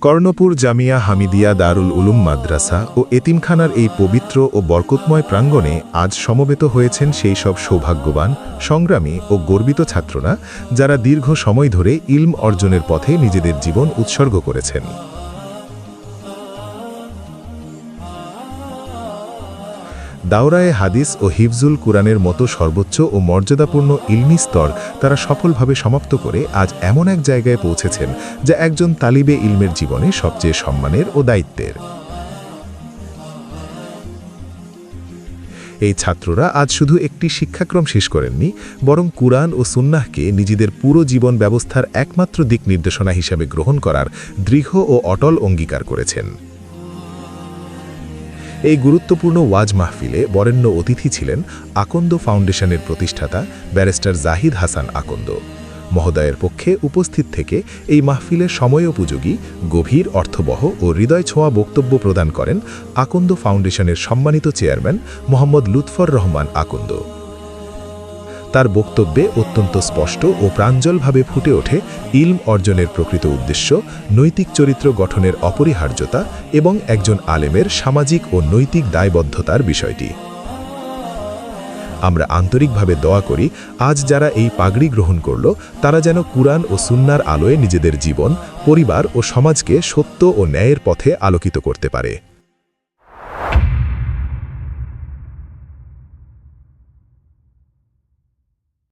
কর্ণপুর জামিয়া হামিদিয়া দারুল উলুম মাদ্রাসা ও এতিমখানার এই পবিত্র ও বরকতময় প্রাঙ্গণে আজ সমবেত হয়েছেন সেই সব সৌভাগ্যবান, সংগ্রামী ও গর্বিত ছাত্ররা, যারা দীর্ঘ সময় ধরে ইলম অর্জনের পথে নিজেদের জীবন উৎসর্গ করেছেন। দাওরায়ে হাদিস ও হিফজুল কুরআনের মতো সর্বোচ্চ ও মর্যাদাপূর্ণ ইলমি স্তর তারা সফলভাবে সমাপ্ত করে আজ এমন এক জায়গায় পৌঁছেছেন যা একজন তালিবে ইলমের জীবনে সবচেয়ে সম্মানের ও দায়িত্বের। এই ছাত্ররা আজ শুধু একটি শিক্ষাক্রম শেষ করেননি, বরং কুরআন ও সুন্নাহকে নিজেদের পুরো জীবন ব্যবস্থার একমাত্র দিক নির্দেশনা হিসাবে গ্রহণ করার দৃঢ় ও অটল অঙ্গীকার করেছেন। এই গুরুত্বপূর্ণ ওয়াজ মাহফিলে বরেণ্য অতিথি ছিলেন আকন্দ ফাউন্ডেশনের প্রতিষ্ঠাতা ব্যারিস্টার জাহিদ হাসান আকন্দ মহোদয়ের পক্ষে উপস্থিত থেকে এই মাহফিলের সময়োপযোগী, গভীর, অর্থবহ ও হৃদয় ছোঁয়া বক্তব্য প্রদান করেন আকন্দ ফাউন্ডেশনের সম্মানিত চেয়ারম্যান মোহাম্মদ লুৎফর রহমান আকন্দ। তার বক্তব্যে অত্যন্ত স্পষ্ট ও প্রাঞ্জলভাবে ফুটে ওঠে ইলম অর্জনের প্রকৃত উদ্দেশ্য, নৈতিক চরিত্র গঠনের অপরিহার্যতা এবং একজন আলেমের সামাজিক ও নৈতিক দায়বদ্ধতার বিষয়টি। আমরা আন্তরিকভাবে দোয়া করি আজ যারা এই পাগড়ি গ্রহণ করল, তারা যেন কুরআন ও সুন্নাহর আলোয় নিজেদের জীবন, পরিবার ও সমাজকে সত্য ও ন্যায়ের পথে আলোকিত করতে পারে।